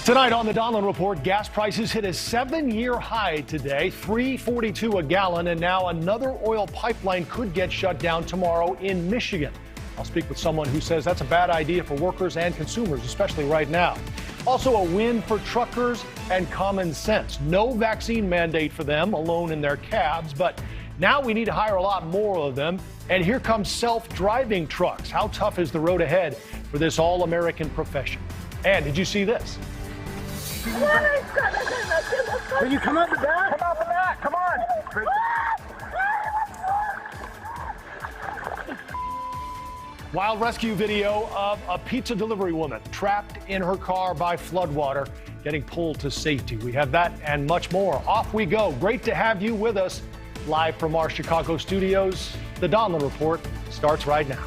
Tonight on the Donlon Report, gas prices hit a 7-year high today, $3.42 a gallon, and now another oil pipeline could get shut down tomorrow in Michigan. I'll speak with someone who says that's a bad idea for workers and consumers, especially right now. Also a win for truckers and common sense. No vaccine mandate for them alone in their cabs, but now we need to hire a lot more of them. And here comes self-driving trucks. How tough is the road ahead for this all-American profession? And did you see this? Can you come out the back? Come out the back, come on! Wild rescue video of a pizza delivery woman trapped in her car by floodwater, getting pulled to safety. We have that and much more. Off we go. Great to have you with us live from our Chicago studios. The Donlon Report starts right now.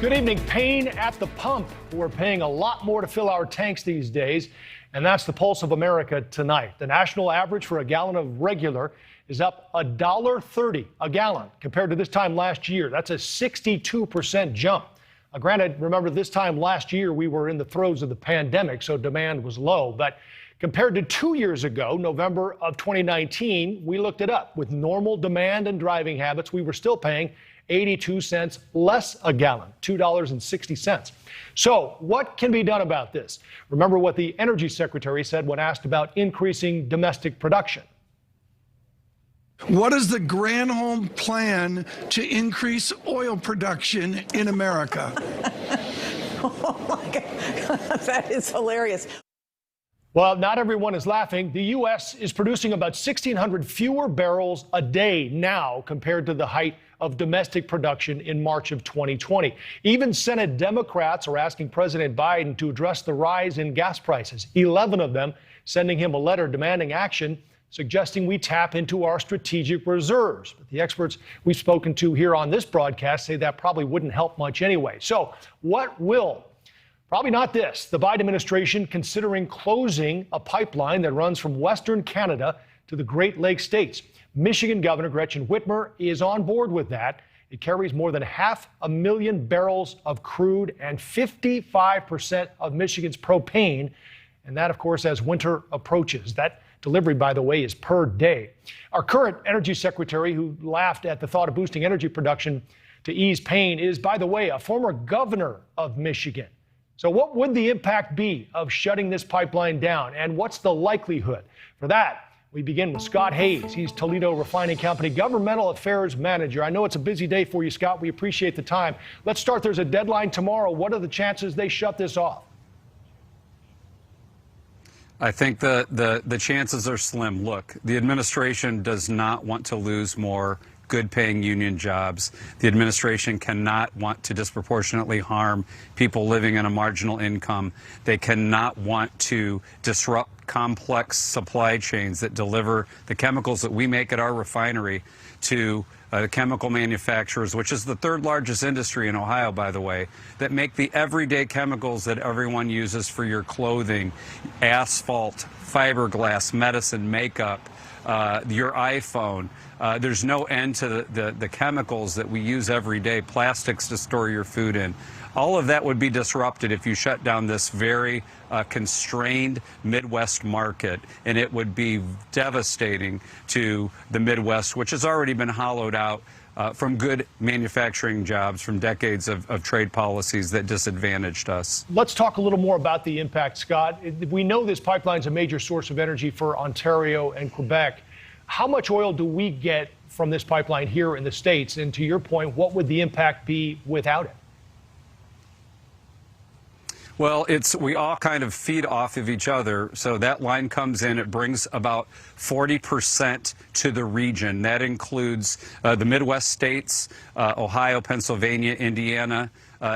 Good evening. Pain at the pump. We're paying a lot more to fill our tanks these days, and that's the pulse of America tonight. The national average for a gallon of regular is up $1.30 a gallon compared to this time last year. That's a 62% jump. Granted, remember this time last year we were in the throes of the pandemic, so demand was low. But compared to 2 years ago, November of 2019, we looked it up. With normal demand and driving habits, we were still paying 82 cents less a gallon, $2.60. So what can be done about this? Remember what the Energy Secretary said when asked about increasing domestic production. What is the Granholm plan to increase oil production in America? Oh my God, that is hilarious. Well, not everyone is laughing. The U.S. is producing about 1,600 fewer barrels a day now compared to the height of domestic production in March of 2020. Even Senate Democrats are asking President Biden to address the rise in gas prices, 11 of them sending him a letter demanding action, suggesting we tap into our strategic reserves. But the experts we've spoken to here on this broadcast say that probably wouldn't help much anyway. So what will? Probably not this. The Biden administration considering closing a pipeline that runs from Western Canada to the Great Lakes states. Michigan Governor Gretchen Whitmer is on board with that. It carries more than 500,000 barrels of crude and 55% of Michigan's propane. And that, of course, as winter approaches. That delivery, by the way, is per day. Our current energy secretary, who laughed at the thought of boosting energy production to ease pain, is, by the way, a former governor of Michigan. So what would the impact be of shutting this pipeline down? And what's the likelihood? For that, we begin with Scott Hayes. He's Toledo Refining Company Governmental Affairs Manager. I know it's a busy day for you, Scott. We appreciate the time. Let's start. There's a deadline tomorrow. What are the chances they shut this off? I think the chances are slim. Look, the administration does not want to lose more good-paying union jobs. The administration cannot want to disproportionately harm people living in a marginal income. They cannot want to disrupt complex supply chains that deliver the chemicals that we make at our refinery to chemical manufacturers, which is the third largest industry in Ohio, by the way, that make the everyday chemicals that everyone uses for your clothing, asphalt, fiberglass, medicine, makeup, your iPhone. There's no end to the chemicals that we use every day, plastics to store your food in. All of that would be disrupted if you shut down this very constrained Midwest market, and it would be devastating to the Midwest, which has already been hollowed out from good manufacturing jobs from decades of trade policies that disadvantaged us. Let's talk a little more about the impact, Scott. We know this pipeline is a major source of energy for Ontario and Quebec. How much oil do we get from this pipeline here in the States? And to your point, what would the impact be without it? Well, we all kind of feed off of each other. So that line comes in, it brings about 40% to the region. That includes the Midwest states, Ohio, Pennsylvania, Indiana,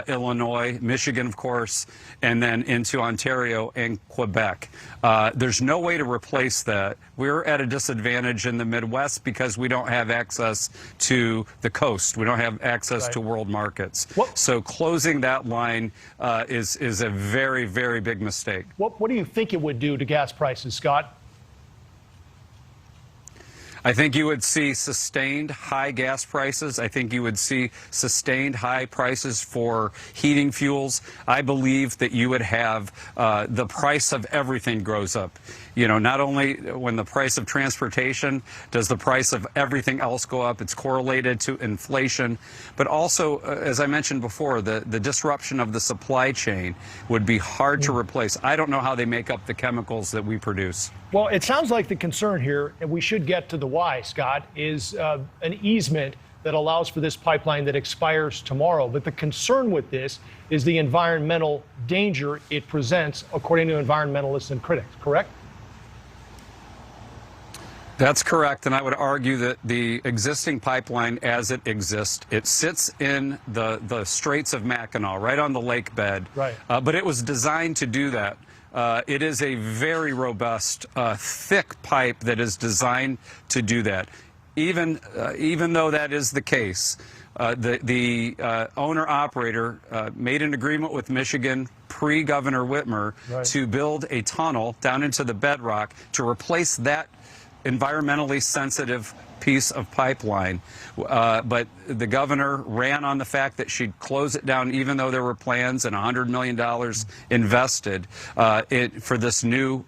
Illinois, Michigan, of course, and then into Ontario and Quebec. There's no way to replace that. We're at a disadvantage in the Midwest because we don't have access to the coast. We don't have access to world markets. So closing that line is a very, very big mistake. What do you think it would do to gas prices, Scott? I think you would see sustained high gas prices. I think you would see sustained high prices for heating fuels. I believe that you would have the price of everything grows up. You know, not only when the price of transportation does the price of everything else go up, it's correlated to inflation, but also, as I mentioned before, the disruption of the supply chain would be hard to replace. I don't know how they make up the chemicals that we produce. Well, it sounds like the concern here, and we should get to the why, Scott, is an easement that allows for this pipeline that expires tomorrow. But the concern with this is the environmental danger it presents, according to environmentalists and critics, correct? That's correct, and I would argue that the existing pipeline as it exists, it sits in the Straits of Mackinac, right on the lake bed. Right. But it was designed to do that. It is a very robust, thick pipe that is designed to do that. Even though that is the case, the owner-operator made an agreement with Michigan pre-Governor Whitmer to build a tunnel down into the bedrock to replace that environmentally sensitive piece of pipeline, but the governor ran on the fact that she'd close it down even though there were plans and $100 million invested for this new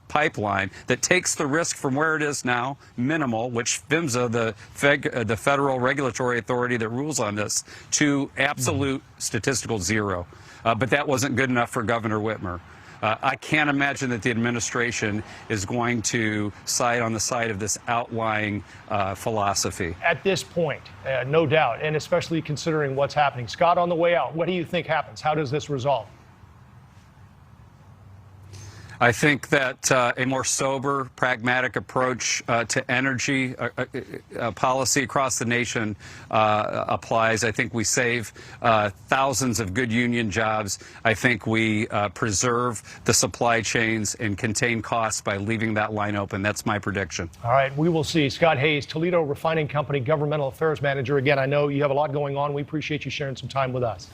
pipeline that takes the risk from where it is now, minimal, which PHMSA, the federal regulatory authority that rules on this, to absolute statistical zero. But that wasn't good enough for Governor Whitmer. I can't imagine that the administration is going to side on the side of this outlying philosophy. At this point, no doubt, and especially considering what's happening. Scott, on the way out, what do you think happens? How does this resolve? I think that a more sober, pragmatic approach to energy policy across the nation applies. I think we save thousands of good union jobs. I think we preserve the supply chains and contain costs by leaving that line open. That's my prediction. All right, we will see. Scott Hayes, Toledo Refining Company Governmental Affairs Manager. Again, I know you have a lot going on. We appreciate you sharing some time with us.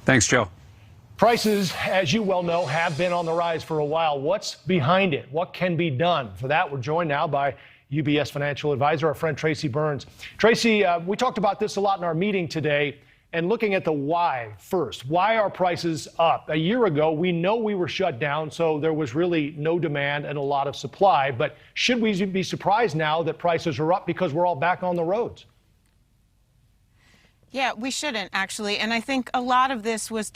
Thanks, Joe. Prices, as you well know, have been on the rise for a while. What's behind it? What can be done? For that, we're joined now by UBS financial advisor, our friend Tracy Burns. Tracy, we talked about this a lot in our meeting today, and looking at the why first. Why are prices up? A year ago, we know we were shut down, so there was really no demand and a lot of supply. But should we be surprised now that prices are up because we're all back on the roads? Yeah, we shouldn't, actually. And I think a lot of this was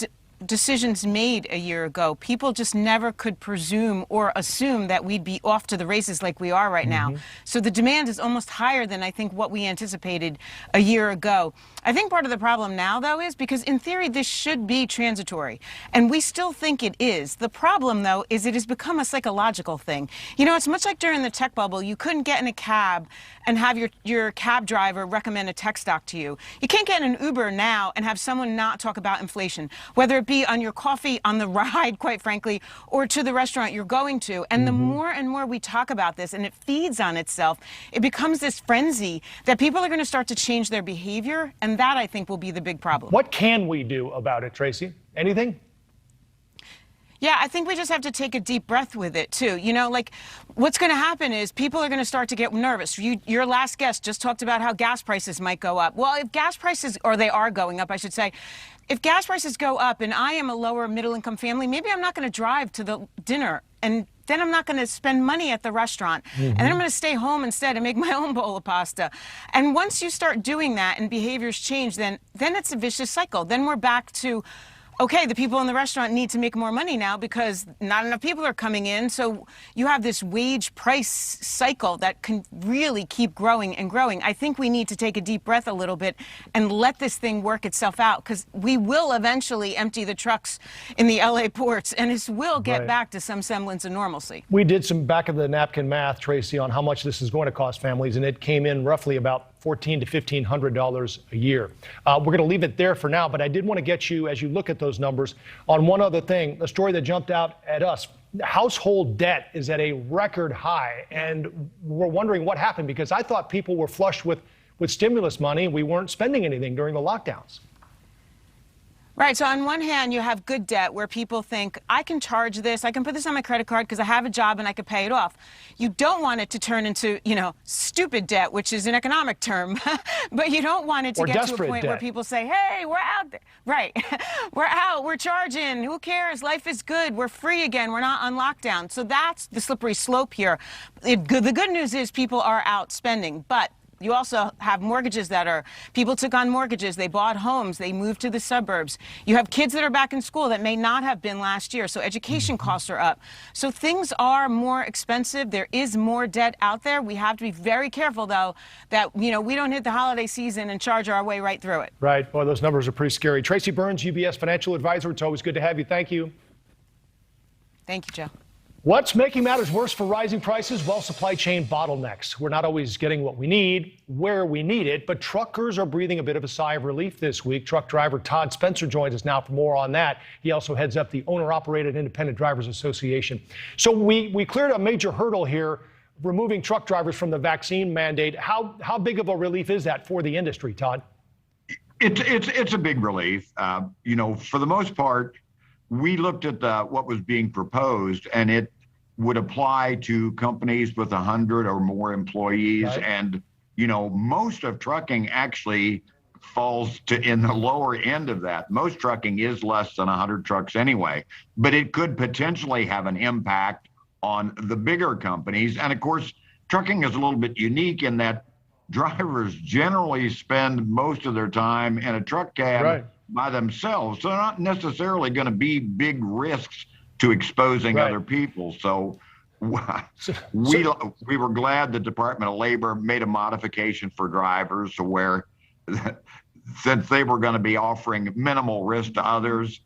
decisions made a year ago. People just never could presume or assume that we'd be off to the races like we are right now. So the demand is almost higher than I think what we anticipated a year ago. I think part of the problem now, though, is because in theory this should be transitory, and we still think it is. The problem, though, is it has become a psychological thing. You know, it's much like during the tech bubble. You couldn't get in a cab and have your cab driver recommend a tech stock to you. You can't get in an Uber now and have someone not talk about inflation, whether it be on your coffee, on the ride, quite frankly, or to the restaurant you're going to. And the more and more we talk about this and it feeds on itself, it becomes this frenzy that people are going to start to change their behavior. And that, I think, will be the big problem. What can we do about it, Tracy? Anything? Yeah, I think we just have to take a deep breath with it, too. You know, like, what's going to happen is people are going to start to get nervous. Your last guest just talked about how gas prices might go up. Well, if gas prices, or they are going up, I should say, if gas prices go up and I am a lower middle income family, maybe I'm not going to drive to the dinner, and then I'm not going to spend money at the restaurant. And then I'm going to stay home instead and make my own bowl of pasta. And once you start doing that and behaviors change, then it's a vicious cycle. Then we're back to, okay, the people in the restaurant need to make more money now because not enough people are coming in. So you have this wage price cycle that can really keep growing and growing. I think we need to take a deep breath a little bit and let this thing work itself out, because we will eventually empty the trucks in the LA ports and this will get back to some semblance of normalcy. We did some back of the napkin math, Tracy, on how much this is going to cost families, and it came in roughly about $1,400 to $1,500 a year. We're going to leave it there for now, but I did want to get you, as you look at those numbers, on one other thing, a story that jumped out at us. Household debt is at a record high, and we're wondering what happened, because I thought people were flush with stimulus money and we weren't spending anything during the lockdowns. Right. So on one hand, you have good debt where people think, I can charge this, I can put this on my credit card because I have a job and I can pay it off. You don't want it to turn into, stupid debt, which is an economic term, but you don't want it to get to a point where people say, hey, we're out there. Right. We're out. We're charging. Who cares? Life is good. We're free again. We're not on lockdown. So that's the slippery slope here. The good news is people are out spending, but you also have mortgages people took on mortgages, they bought homes, they moved to the suburbs. You have kids that are back in school that may not have been last year, so education costs are up. So things are more expensive. There is more debt out there. We have to be very careful, though, that, we don't hit the holiday season and charge our way right through it. Right. Boy, those numbers are pretty scary. Tracy Burns, UBS financial advisor. It's always good to have you. Thank you. Thank you, Joe. What's making matters worse for rising prices? Well, supply chain bottlenecks. We're not always getting what we need, where we need it, but truckers are breathing a bit of a sigh of relief this week. Truck driver Todd Spencer joins us now for more on that. He also heads up the owner-operated Independent Drivers Association. So we cleared a major hurdle here, removing truck drivers from the vaccine mandate. How big of a relief is that for the industry, Todd? It's a big relief. For the most part, we looked at what was being proposed, and it would apply to companies with 100 or more employees. Right. And, most of trucking actually falls in the lower end of that. Most trucking is less than 100 trucks anyway, but it could potentially have an impact on the bigger companies. And of course, trucking is a little bit unique in that drivers generally spend most of their time in a truck cab. Right. By themselves, so they're not necessarily going to be big risks to exposing other people. So we were glad the Department of Labor made a modification for drivers to where, since they were going to be offering minimal risk to others,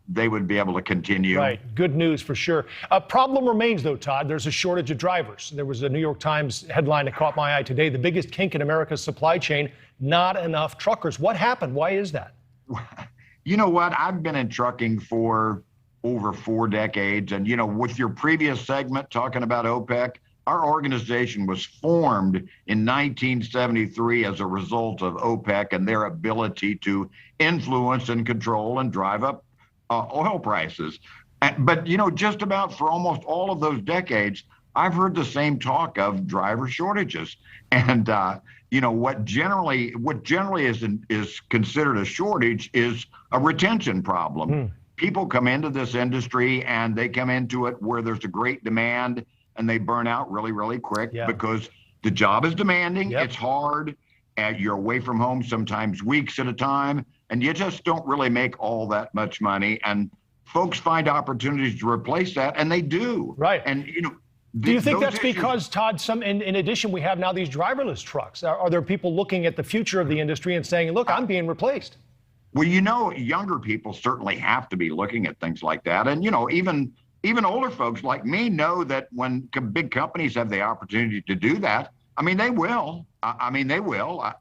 they would be able to continue. Right. Good news for sure. A problem remains, though, Todd. There's a shortage of drivers. There was a New York Times headline that caught my eye today. The biggest kink in America's supply chain, not enough truckers. What happened? Why is that? You know what? I've been in trucking for over 4 decades. And, with your previous segment talking about OPEC, our organization was formed in 1973 as a result of OPEC and their ability to influence and control and drive up oil prices. But, just about for almost all of those decades, I've heard the same talk of driver shortages. And, what generally is considered a shortage is a retention problem. People come into this industry and they come into it where there's a great demand and they burn out really, really quick because the job is demanding. It's hard. And you're away from home sometimes weeks at a time, and you just don't really make all that much money. And folks find opportunities to replace that, and they do. Right. And, do you think that's because, Todd, in addition, we have now these driverless trucks? Are there people looking at the future of the industry and saying, look, I'm being replaced? Well, younger people certainly have to be looking at things like that. And, even older folks like me know that when big companies have the opportunity to do that, they will. They will.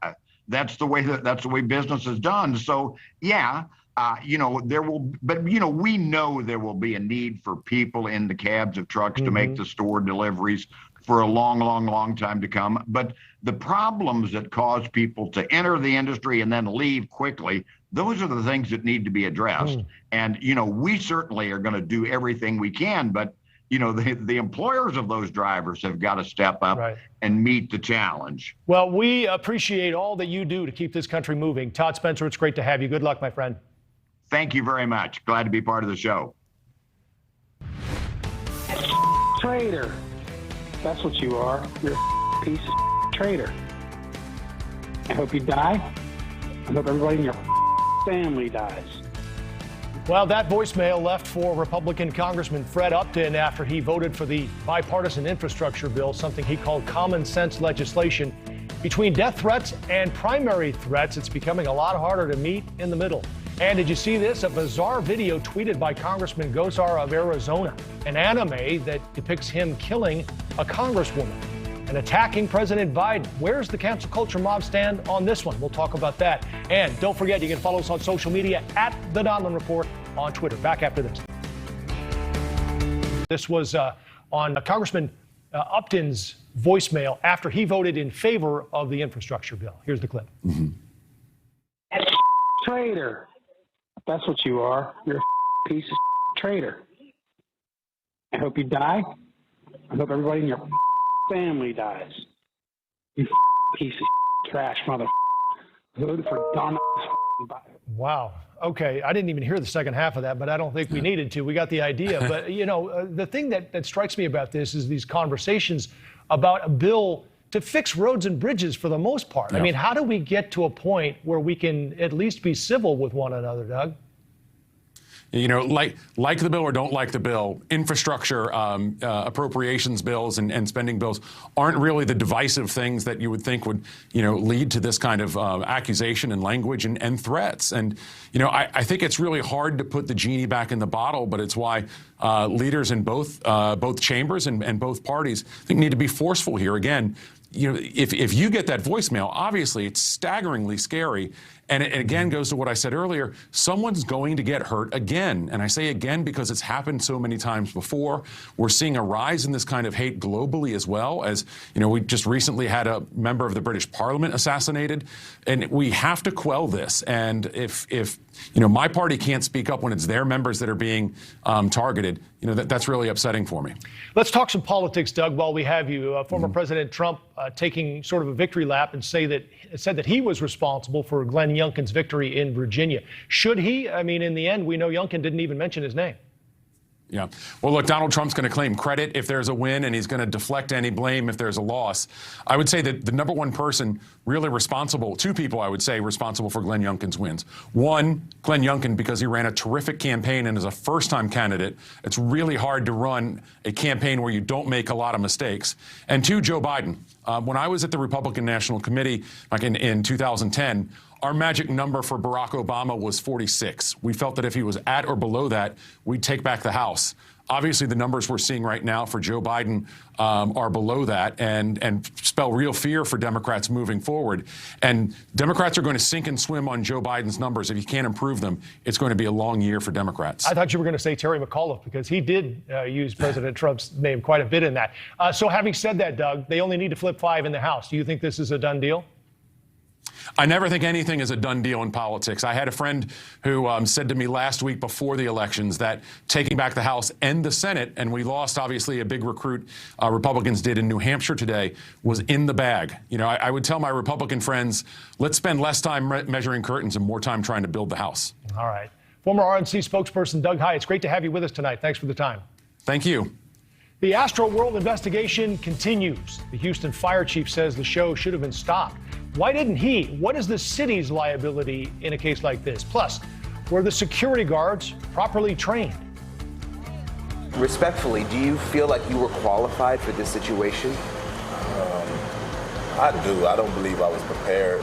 That's the way business is done. So, there will, but we know there will be a need for people in the cabs of trucks to make the store deliveries for a long, long, long time to come. But the problems that cause people to enter the industry and then leave quickly, those are the things that need to be addressed. And, we certainly are going to do everything we can, but the employers of those drivers have got to step up and meet the challenge. Well, we appreciate all that you do to keep this country moving. Todd Spencer, it's great to have you. Good luck, my friend. Thank you very much. Glad to be part of the show. Traitor. That's what you are. You're a piece of traitor. I hope you die. I hope everybody in your family dies. Well, that voicemail left for Republican Congressman Fred Upton after he voted for the bipartisan infrastructure bill, something he called common sense legislation. Between death threats and primary threats, it's becoming a lot harder to meet in the middle. And did you see this? A bizarre video tweeted by Congressman Gosar of Arizona, an anime that depicts him killing a congresswoman and attacking President Biden. Where's the cancel culture mob stand on this one? We'll talk about that. And don't forget, you can follow us on social media at the Donlon Report on Twitter. Back after this. This was on Congressman Upton's voicemail after he voted in favor of the infrastructure bill. Here's the clip. Traitor. That's what you are. You're a piece of traitor. I hope you die. I hope everybody in your family dies. You piece of trash mother. Voted for Donlon. Wow. Okay. I didn't even hear the second half of that, but I don't think we needed to. We got the idea. But, you know, the thing that strikes me about this is these conversations about a bill to fix roads and bridges for the most part. Yeah. I mean, how do we get to a point where we can at least be civil with one another, Doug? You know, like the bill or don't like the bill, infrastructure appropriations bills and spending bills aren't really the divisive things that you would think would, you know, lead to this kind of accusation and language and threats. And, you know, I think it's really hard to put the genie back in the bottle, but it's why leaders in both chambers and both parties, I think, need to be forceful here. Again, you know, if you get that voicemail, obviously it's staggeringly scary. And it again goes to what I said earlier, someone's going to get hurt again. And I say again because it's happened so many times before. We're seeing a rise in this kind of hate globally as well. As, you know, we just recently had a member of the British Parliament assassinated. And we have to quell this. And if you know, my party can't speak up when it's their members that are being targeted, you know, that's really upsetting for me. Let's talk some politics, Doug, while we have you. Former President Trump taking sort of a victory lap and said that he was responsible for Glenn Youngkin's victory in Virginia. Should he? I mean, in the end, we know Youngkin didn't even mention his name. Yeah. Well, look, Donald Trump's going to claim credit if there's a win, and he's going to deflect any blame if there's a loss. I would say that the number one person really responsible, two people I would say responsible for Glenn Youngkin's wins. One, Glenn Youngkin, because he ran a terrific campaign and is a first-time candidate. It's really hard to run a campaign where you don't make a lot of mistakes. And two, Joe Biden. When I was at the Republican National Committee back in 2010, our magic number for Barack Obama was 46. We felt that if he was at or below that, we'd take back the House. Obviously, the numbers we're seeing right now for Joe Biden are below that and spell real fear for Democrats moving forward. And Democrats are going to sink and swim on Joe Biden's numbers. If you can't improve them, it's going to be a long year for Democrats. I thought you were going to say Terry McAuliffe, because he did use President Trump's name quite a bit in that. So having said that, Doug, they only need to flip 5 in the House. Do you think this is a done deal? I never think anything is a done deal in politics. I had a friend who said to me last week before the elections that taking back the House and the Senate, and we lost, obviously, a big recruit Republicans did in New Hampshire today, was in the bag. You know, I would tell my Republican friends, let's spend less time measuring curtains and more time trying to build the House. All right. Former RNC spokesperson Doug Heye, it's great to have you with us tonight. Thanks for the time. Thank you. The Astroworld investigation continues. The Houston fire chief says the show should have been stopped. Why didn't he? What is the city's liability in a case like this? Plus, were the security guards properly trained? Respectfully, do you feel like you were qualified for this situation? I do. I don't believe I was prepared.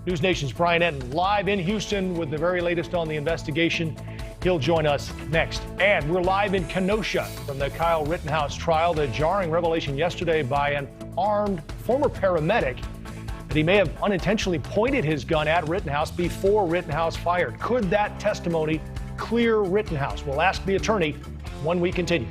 NewsNation's Brian Entin live in Houston with the very latest on the investigation. He'll join us next. And we're live in Kenosha from the Kyle Rittenhouse trial. The jarring revelation yesterday by an armed former paramedic that he may have unintentionally pointed his gun at Rittenhouse before Rittenhouse fired. Could that testimony clear Rittenhouse? We'll ask the attorney when we continue.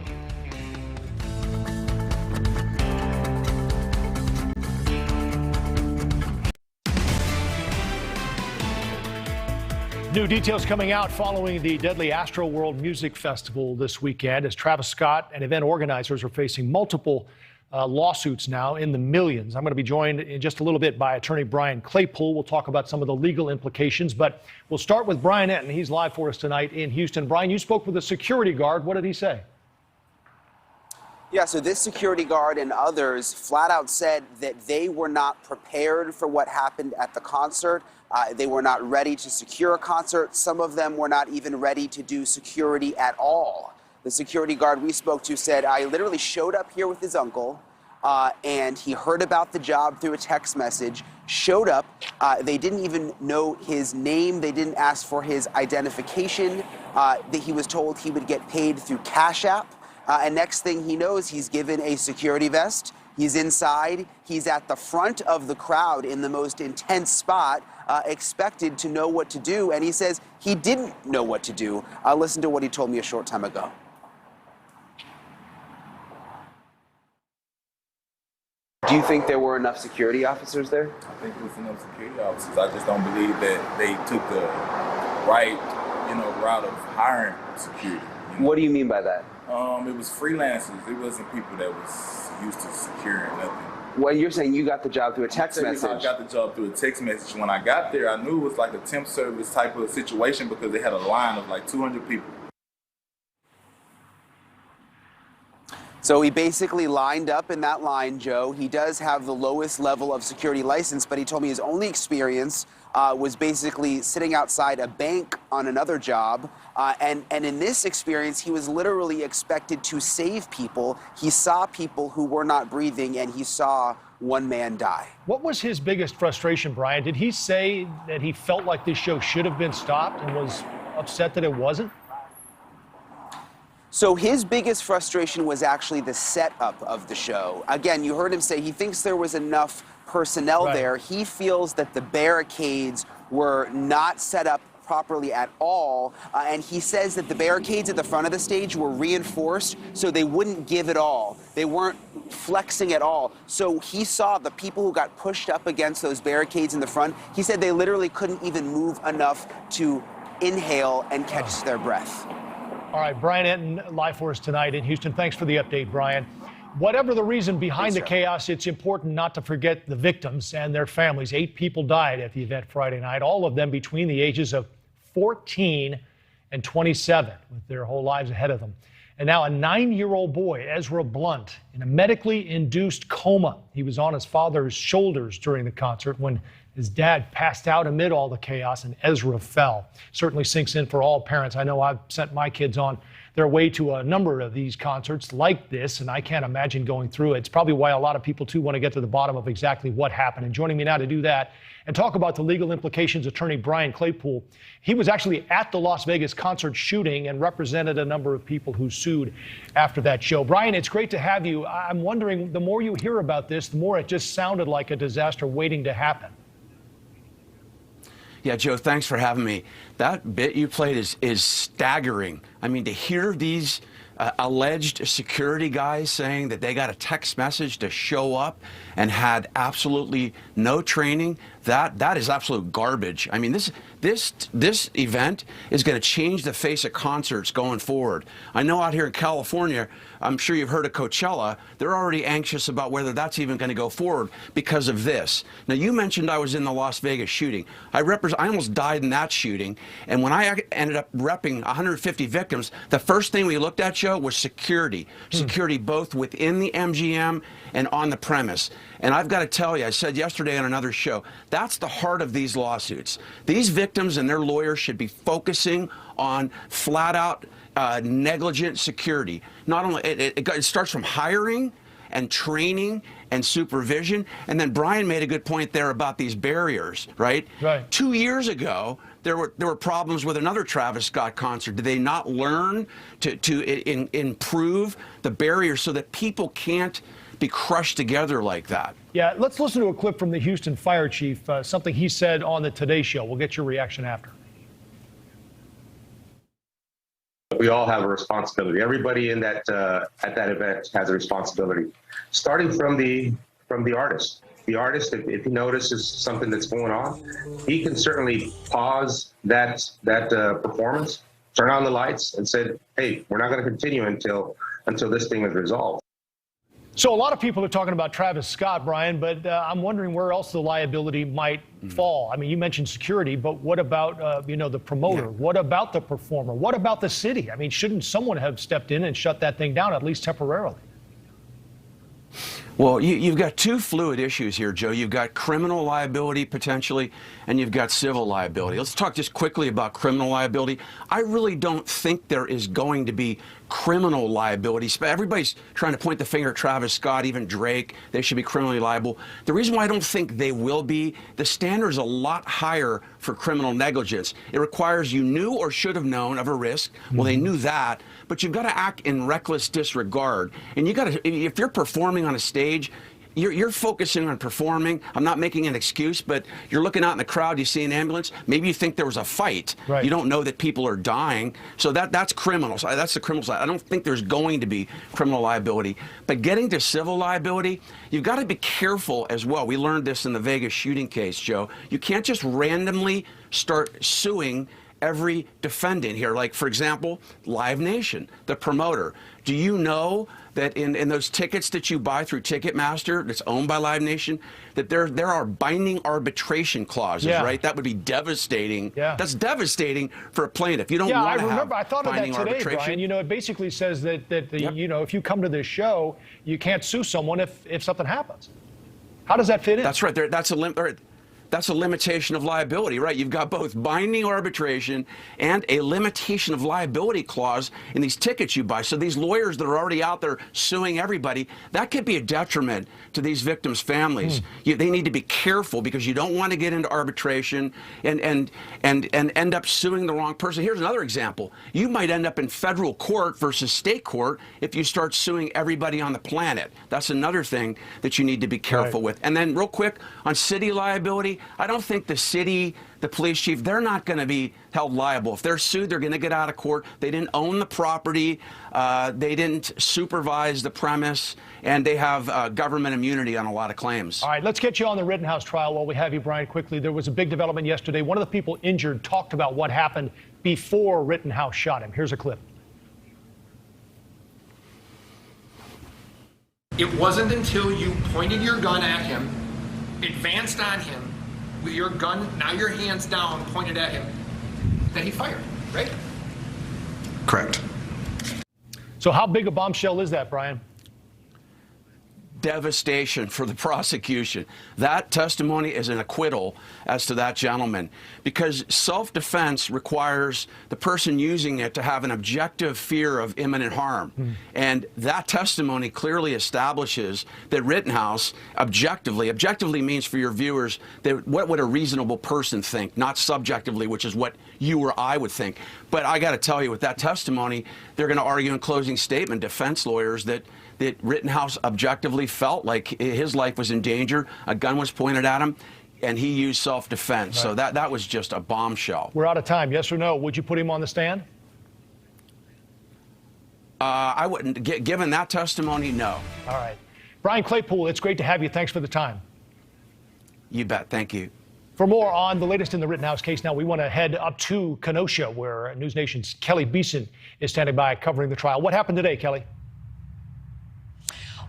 New details coming out following the deadly Astroworld Music Festival this weekend, as Travis Scott and event organizers are facing multiple lawsuits now in the millions. I'm going to be joined in just a little bit by attorney Brian Claypool. We'll talk about some of the legal implications, but we'll start with Brian Entin. He's live for us tonight in Houston. Brian, you spoke with a security guard. What did he say? Yeah, so this security guard and others flat out said that they were not prepared for what happened at the concert. They were not ready to secure a concert. Some of them were not even ready to do security at all. The security guard we spoke to said, I literally showed up here with his uncle, and he heard about the job through a text message, showed up. They didn't even know his name. They didn't ask for his identification. That he was told he would get paid through Cash App. And next thing he knows, he's given a security vest. He's inside. He's at the front of the crowd in the most intense spot, expected to know what to do. And he says he didn't know what to do. Listen to what he told me a short time ago. Do you think there were enough security officers there? I think there was enough security officers. I just don't believe that they took the right route of hiring security. What do you mean by that? It was freelancers. It wasn't people that was used to securing nothing. Well, you're saying you got the job through a text message. I got the job through a text message. When I got there, I knew it was like a temp service type of situation because they had a line of like 200 people. So he basically lined up in that line, Joe. He does have the lowest level of security license, but he told me his only experience was basically sitting outside a bank on another job. And in this experience, he was literally expected to save people. He saw people who were not breathing, and he saw one man die. What was his biggest frustration, Brian? Did he say that he felt like this show should have been stopped and was upset that it wasn't? So his biggest frustration was actually the setup of the show. Again, you heard him say he thinks there was enough personnel there. He feels that the barricades were not set up properly at all. And he says that the barricades at the front of the stage were reinforced so they wouldn't give it all. They weren't flexing at all. So he saw the people who got pushed up against those barricades in the front. He said they literally couldn't even move enough to inhale and catch their breath. All right, Brian Entin, live for us tonight in Houston. Thanks for the update, Brian. Whatever the reason behind the chaos, it's important not to forget the victims and their families. 8 people died at the event Friday night, all of them between the ages of 14 and 27, with their whole lives ahead of them. And now a 9-year-old boy, Ezra Blunt, in a medically induced coma. He was on his father's shoulders during the concert when his dad passed out amid all the chaos and Ezra fell. Certainly sinks in for all parents. I know I've sent my kids on their way to a number of these concerts like this, and I can't imagine going through it. It's probably why a lot of people, too, want to get to the bottom of exactly what happened. And joining me now to do that and talk about the legal implications, attorney Brian Claypool. He was actually at the Las Vegas concert shooting and represented a number of people who sued after that show. Brian, it's great to have you. I'm wondering, the more you hear about this, the more it just sounded like a disaster waiting to happen. Yeah, Joe, thanks for having me. That bit you played is staggering. I mean, to hear these alleged security guys saying that they got a text message to show up and had absolutely no training, that is absolute garbage. I mean, this event is going to change the face of concerts going forward. I know out here in California, I'm sure you've heard of Coachella. They're already anxious about whether that's even going to go forward because of this. Now, you mentioned I was in the Las Vegas shooting. I almost died in that shooting. And when I ended up repping 150 victims, the first thing we looked at, Joe, was security. Security both within the MGM and on the premise. And I've got to tell you, I said yesterday on another show, that's the heart of these lawsuits. These victims and their lawyers should be focusing on flat-out negligent security. Not only it starts from hiring and training and supervision. And then Brian made a good point there about these barriers, right? 2 years ago, there were problems with another Travis Scott concert. Did they not learn to improve the barriers so that people can't be crushed together like that? Yeah, let's listen to a clip from the Houston fire chief, something he said on the Today Show. We'll get your reaction after. We all have a responsibility. Everybody in that at that event has a responsibility, starting from the artist. The artist, if he notices something that's going on, he can certainly pause that performance, turn on the lights, and say, "Hey, we're not going to continue until this thing is resolved." So a lot of people are talking about Travis Scott, Brian, but I'm wondering where else the liability might fall. I mean, you mentioned security, but what about, the promoter? Yeah. What about the performer? What about the city? I mean, shouldn't someone have stepped in and shut that thing down, at least temporarily? Well, you've got two fluid issues here, Joe. You've got criminal liability potentially, and you've got civil liability. Let's talk just quickly about criminal liability. I really don't think there is going to be criminal liability. Everybody's trying to point the finger at Travis Scott, even Drake. They should be criminally liable. The reason why I don't think they will be, the standard is a lot higher for criminal negligence. It requires you knew or should have known of a risk. Well, they knew that, but you've got to act in reckless disregard. And you got to, if you're performing on a stage, you're focusing on performing. I'm not making an excuse, but you're looking out in the crowd, you see an ambulance, maybe you think there was a fight. Right. You don't know that people are dying. So that's criminal. That's the criminal side. I don't think there's going to be criminal liability. But getting to civil liability, you've got to be careful as well. We learned this in the Vegas shooting case, Joe. You can't just randomly start suing every defendant here. Like, for example, Live Nation, the promoter. Do you know that in those tickets that you buy through Ticketmaster, that's owned by Live Nation, that there are binding arbitration clauses, right? That would be devastating. That's devastating for a plaintiff. You don't want to have I thought of that binding today, arbitration. Brian. You know, it basically says that you know, if you come to this show, you can't sue someone if something happens. How does that fit in? That's right. That's a limitation of liability, right? You've got both binding arbitration and a limitation of liability clause in these tickets you buy. So these lawyers that are already out there suing everybody, that could be a detriment to these victims' families. They need to be careful because you don't want to get into arbitration and end up suing the wrong person. Here's another example. You might end up in federal court versus state court if you start suing everybody on the planet. That's another thing that you need to be careful with. And then real quick, on city liability, I don't think the city, the police chief, they're not going to be held liable. If they're sued, they're going to get out of court. They didn't own the property. They didn't supervise the premise. And they have government immunity on a lot of claims. All right, let's get you on the Rittenhouse trial while we have you, Brian, quickly. There was a big development yesterday. One of the people injured talked about what happened before Rittenhouse shot him. Here's a clip. It wasn't until you pointed your gun at him, advanced on him, with your gun, now your hands down, pointed at him, that he fired, right? Correct. So how big a bombshell is that, Brian? Devastation for the prosecution. That testimony is an acquittal as to that gentleman, because self-defense requires the person using it to have an objective fear of imminent harm. And that testimony clearly establishes that Rittenhouse objectively means, for your viewers, that what would a reasonable person think, not subjectively, which is what you or I would think. But I got to tell you, with that testimony, they're going to argue in closing statement, defense lawyers, that Rittenhouse objectively felt like his life was in danger, a gun was pointed at him, and he used self-defense. So that was just a bombshell. We're out of time. Yes or no? Would you put him on the stand? I wouldn't. Given that testimony, no. All right. Brian Claypool, it's great to have you. Thanks for the time. You bet. Thank you. For more on the latest in the Rittenhouse case, now we want to head up to Kenosha, where NewsNation's Keleigh Beeson is standing by covering the trial. What happened today, Keleigh?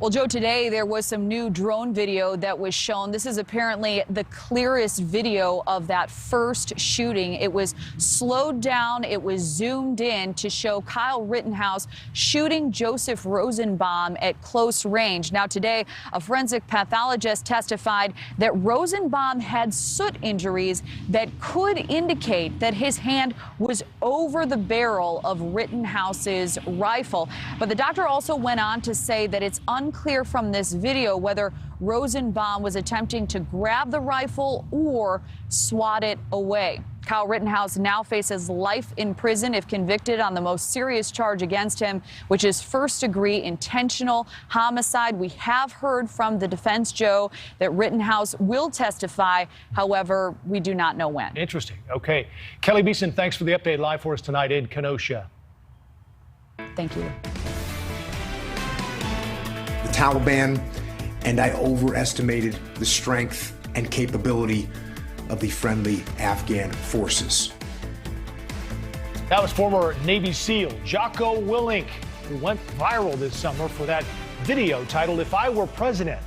Well, Joe, today there was some new drone video that was shown. This is apparently the clearest video of that first shooting. It was slowed down. It was zoomed in to show Kyle Rittenhouse shooting Joseph Rosenbaum at close range. Now, today, a forensic pathologist testified that Rosenbaum had soot injuries that could indicate that his hand was over the barrel of Rittenhouse's rifle. But the doctor also went on to say that it's unclear from this video whether Rosenbaum was attempting to grab the rifle or swat it away. Kyle Rittenhouse now faces life in prison if convicted on the most serious charge against him, which is first-degree intentional homicide. We have heard from the defense, Joe, that Rittenhouse will testify. However, we do not know when. Interesting. Okay. Keleigh Beeson, thanks for the update live for us tonight in Kenosha. Thank you. The Taliban, and I overestimated the strength and capability of the friendly Afghan forces. That was former Navy SEAL Jocko Willink, who went viral this summer for that video titled "If I Were President."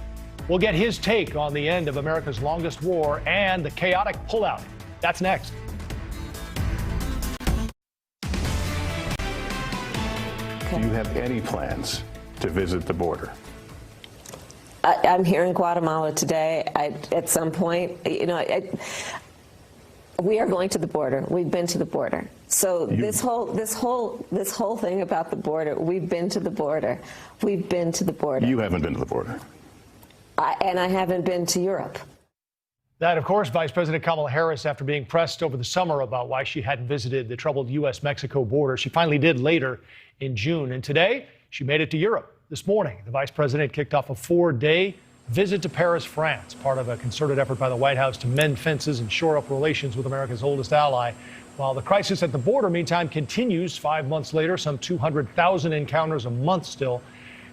We'll get his take on the end of America's longest war and the chaotic pullout. That's next. Do you have any plans to visit the border? I'm here in Guatemala today. At some point, you know, we are going to the border. We've been to the border. So this whole thing about the border, we've been to the border. We've been to the border. You haven't been to the border. And I haven't been to Europe. That, of course, Vice President Kamala Harris, after being pressed over the summer about why she hadn't visited the troubled U.S.-Mexico border. She finally did later in June. And today, she made it to Europe. This morning, the vice president kicked off a 4-day visit to Paris, France, part of a concerted effort by the White House to mend fences and shore up relations with America's oldest ally. While the crisis at the border, meantime, continues 5 months later, some 200,000 encounters a month still,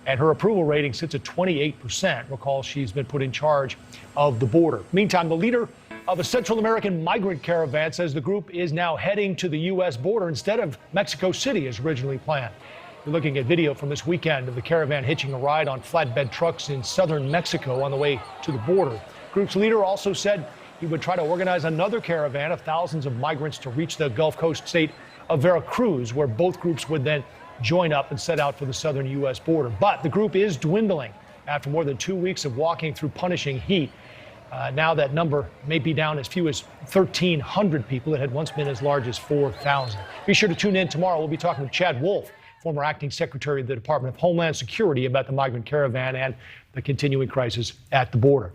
and her approval rating sits at 28%. Recall she's been put in charge of the border. Meantime, the leader of a Central American migrant caravan says the group is now heading to the U.S. border instead of Mexico City as originally planned. We're looking at video from this weekend of the caravan hitching a ride on flatbed trucks in southern Mexico on the way to the border. Group's leader also said he would try to organize another caravan of thousands of migrants to reach the Gulf Coast state of Veracruz, where both groups would then join up and set out for the southern U.S. border. But the group is dwindling after more than 2 weeks of walking through punishing heat. Now that number may be down as few as 1,300 people. It had once been as large as 4,000. Be sure to tune in tomorrow. We'll be talking with Chad Wolf, former acting secretary of the Department of Homeland Security, about the migrant caravan and the continuing crisis at the border.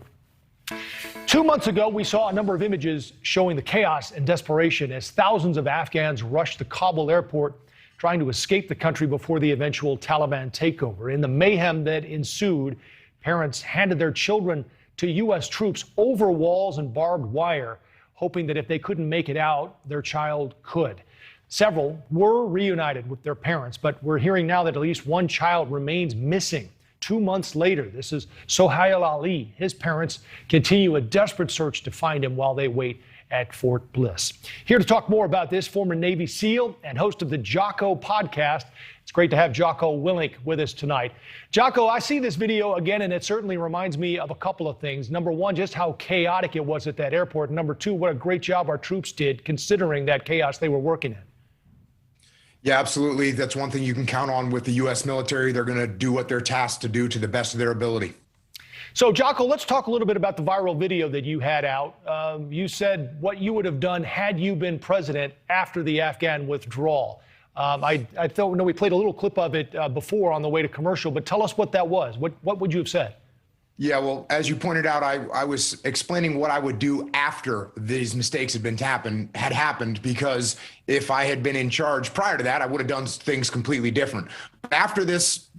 2 months ago, we saw a number of images showing the chaos and desperation as thousands of Afghans rushed the Kabul airport trying to escape the country before the eventual Taliban takeover. In the mayhem that ensued, parents handed their children to U.S. troops over walls and barbed wire, hoping that if they couldn't make it out, their child could. Several were reunited with their parents, but we're hearing now that at least one child remains missing. 2 months later, this is Sohail Ali. His parents continue a desperate search to find him while they wait at Fort Bliss. Here to talk more about this, former Navy SEAL and host of the Jocko podcast. It's great to have Jocko Willink with us tonight. Jocko, I see this video again, and it certainly reminds me of a couple of things. Number one, just how chaotic it was at that airport. Number two, what a great job our troops did considering that chaos they were working in. Yeah, absolutely. That's one thing you can count on with the U.S. military. They're going to do what they're tasked to do to the best of their ability. So, Jocko, let's talk a little bit about the viral video that you had out. You said what you would have done had you been president after the Afghan withdrawal. I thought, we played a little clip of it before on the way to commercial, but tell us what that was. What would you have said? Yeah, well, as you pointed out, I was explaining what I would do after these mistakes had happened, because if I had been in charge prior to that, I would have done things completely different. After these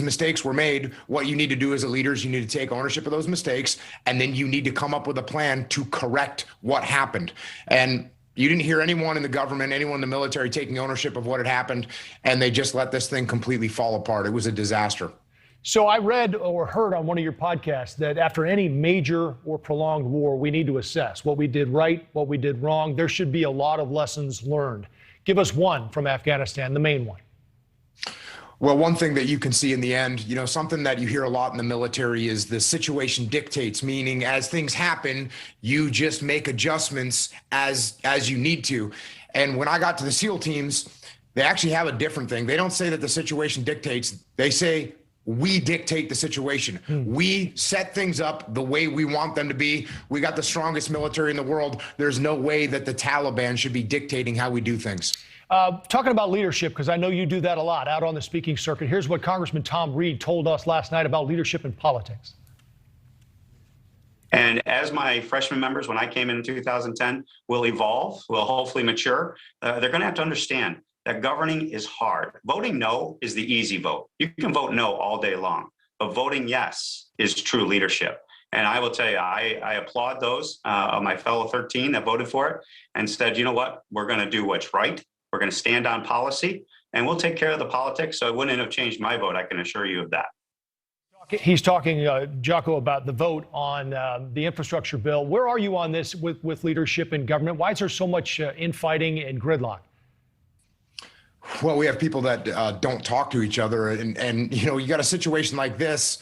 mistakes were made, what you need to do as a leader is you need to take ownership of those mistakes, and then you need to come up with a plan to correct what happened. And you didn't hear anyone in the government, anyone in the military taking ownership of what had happened, and they just let this thing completely fall apart. It was a disaster. So I read or heard on one of your podcasts that after any major or prolonged war, we need to assess what we did right, what we did wrong. There should be a lot of lessons learned. Give us one from Afghanistan, the main one. Well, one thing that you can see in the end, something that you hear a lot in the military is the situation dictates, meaning as things happen, you just make adjustments as you need to. And when I got to the SEAL teams, they actually have a different thing. They don't say that the situation dictates. They say, we dictate the situation. We set things up the way we want them to be. We got the strongest military in the world. There's no way that the Taliban should be dictating how we do things. Talking about leadership, because I know you do that a lot out on the speaking circuit. Here's what Congressman Tom Reed told us last night about leadership in politics. And as my freshman members, when I came in 2010, will evolve, will hopefully mature, they're going to have to understand that governing is hard. Voting no is the easy vote. You can vote no all day long, but voting yes is true leadership. And I will tell you, I applaud those of my fellow 13 that voted for it and said, you know what, we're going to do what's right. We're going to stand on policy, and we'll take care of the politics. So it wouldn't have changed my vote. I can assure you of that. He's talking, Jocko, about the vote on the infrastructure bill. Where are you on this with leadership in government? Why is there so much infighting and gridlock? Well, we have people that don't talk to each other, and you got a situation like this.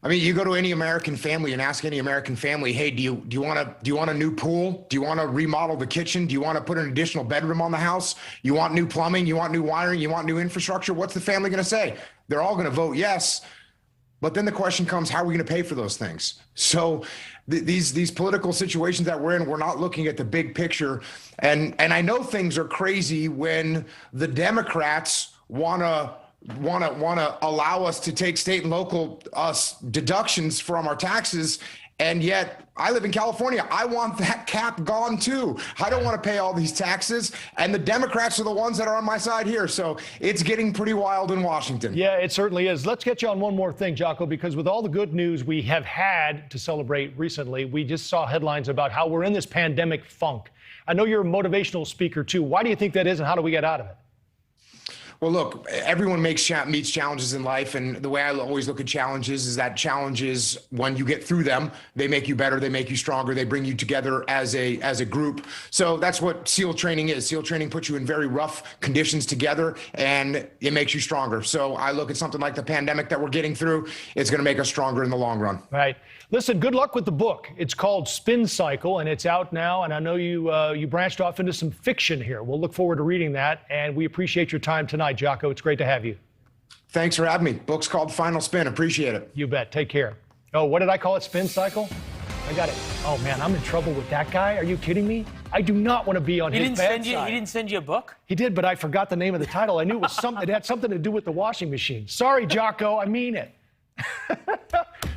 I mean, you go to any American family and ask any American family, hey, do you want a new pool? Do you want to remodel the kitchen? Do you want to put an additional bedroom on the house? You want new plumbing? You want new wiring? You want new infrastructure? What's the family going to say? They're all going to vote yes. But then the question comes, how are we going to pay for those things? So these political situations that we're in, we're not looking at the big picture. And I know things are crazy when the Democrats want to allow us to take state and local deductions from our taxes. And yet I live in California. I want that cap gone too. I don't want to pay all these taxes. And the Democrats are the ones that are on my side here. So it's getting pretty wild in Washington. Yeah, it certainly is. Let's get you on one more thing, Jocko, because with all the good news we have had to celebrate recently, we just saw headlines about how we're in this pandemic funk. I know you're a motivational speaker too. Why do you think that is, and how do we get out of it? Well, look, everyone meets challenges in life, and the way I always look at challenges is that challenges, when you get through them, they make you better, they make you stronger, they bring you together as a group. So that's what SEAL training is. SEAL training puts you in very rough conditions together, and it makes you stronger. So I look at something like the pandemic that we're getting through. It's going to make us stronger in the long run. Right. Listen, good luck with the book. It's called Spin Cycle, and it's out now. And I know you branched off into some fiction here. We'll look forward to reading that, and we appreciate your time tonight, Jocko. It's great to have you. Thanks for having me. Book's called Final Spin. Appreciate it. You bet. Take care. Oh, what did I call it? Spin Cycle? I got it. Oh, man, I'm in trouble with that guy. Are you kidding me? I do not want to be on his bad side. He didn't send you a book? He did, but I forgot the name of the title. I knew it was something. It had something to do with the washing machine. Sorry, Jocko. I mean it.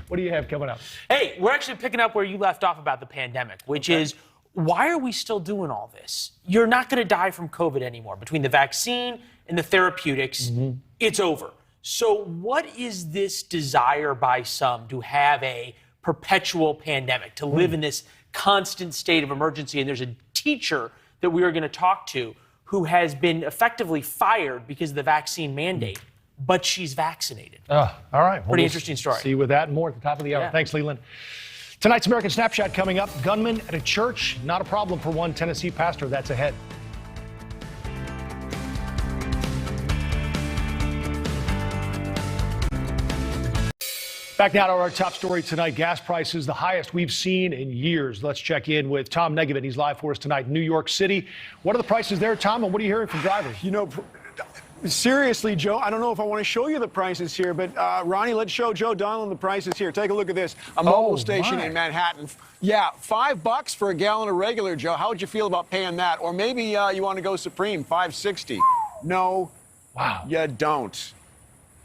What do you have coming up? Hey, we're actually picking up where you left off about the pandemic, which is, why are we still doing all this? You're not going to die from COVID anymore. Between the vaccine and the therapeutics, it's over. So what is this desire by some to have a perpetual pandemic, to live in this constant state of emergency? And there's a teacher that we are going to talk to who has been effectively fired because of the vaccine mandate, but she's vaccinated. All right. Well, Pretty interesting story. See you with that and more at the top of the hour. Yeah. Thanks, Leland. Tonight's American Snapshot coming up. Gunman at a church, not a problem for one Tennessee pastor. That's ahead. Back now to our top story tonight. Gas prices, the highest we've seen in years. Let's check in with Tom Negevin. He's live for us tonight in New York City. What are the prices there, Tom, and what are you hearing from drivers? You know, seriously, Joe, I don't know if I want to show you the prices here, but Ronnie, let's show Joe Donlon the prices here. Take a look at this. A mobile station in Manhattan. Yeah, $5 for a gallon of regular, Joe. How would you feel about paying that? Or maybe you want to go Supreme, $5.60. No, you don't.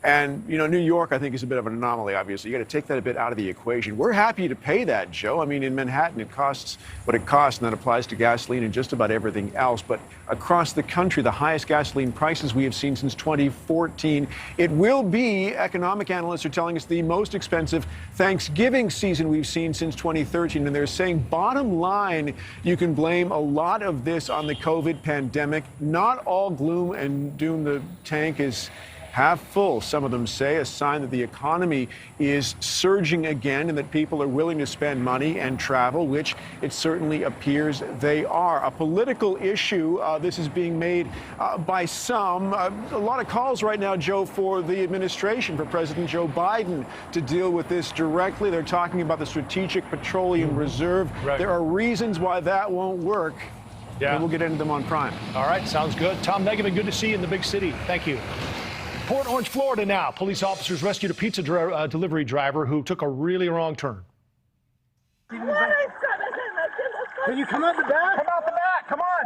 And, you know, New York, I think, is a bit of an anomaly, obviously. You got to take that a bit out of the equation. We're happy to pay that, Joe. I mean, in Manhattan, it costs what it costs, and that applies to gasoline and just about everything else. But across the country, the highest gasoline prices we have seen since 2014. It will be, economic analysts are telling us, the most expensive Thanksgiving season we've seen since 2013. And they're saying, bottom line, you can blame a lot of this on the COVID pandemic. Not all gloom and doom. The tank is half full, some of them say, a sign that the economy is surging again and that people are willing to spend money and travel, which it certainly appears they are. A political issue, this is being made by some. A lot of calls right now, Joe, for the administration, for President Joe Biden to deal with this directly. They're talking about the Strategic Petroleum Reserve. Right. There are reasons why that won't work. Yeah. And we'll get into them on Prime. All right, sounds good. Tom Negevin, good to see you in the big city. Thank you. Port Orange, Florida now. Police officers rescued a pizza delivery driver who took a really wrong turn. Can you come out the back? Come out the back, come on.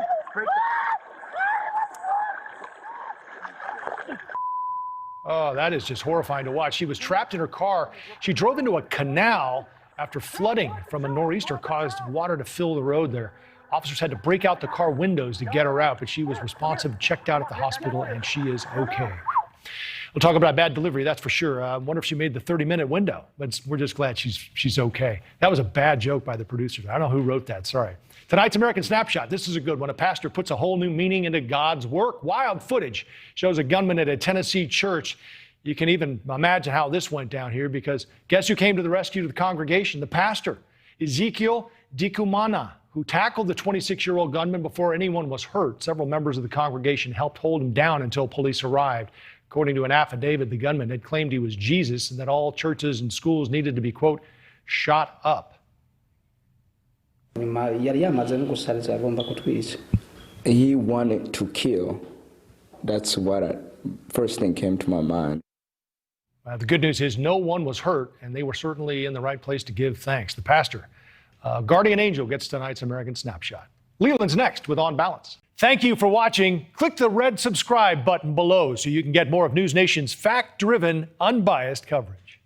Oh, that is just horrifying to watch. She was trapped in her car. She drove into a canal after flooding from a nor'easter caused water to fill the road there. Officers had to break out the car windows to get her out, but she was responsive, checked out at the hospital, and she is okay. We'll talk about bad delivery, that's for sure. I wonder if she made the 30-minute window, but we're just glad she's okay. That was a bad joke by the producers. I don't know who wrote that, sorry. Tonight's American Snapshot. This is a good one. A pastor puts a whole new meaning into God's work. Wild footage shows a gunman at a Tennessee church. You can even imagine how this went down here, because guess who came to the rescue of the congregation? The pastor, Ezekiel Dikumana, who tackled the 26-year-old gunman before anyone was hurt. Several members of the congregation helped hold him down until police arrived. According to an affidavit, the gunman had claimed he was Jesus and that all churches and schools needed to be, quote, shot up. He wanted to kill. That's what first thing came to my mind. The good news is no one was hurt, and they were certainly in the right place to give thanks. The pastor, guardian angel, gets tonight's American Snapshot. Leland's next with On Balance. Thank you for watching. Click the red subscribe button below so you can get more of NewsNation's fact-driven, unbiased coverage.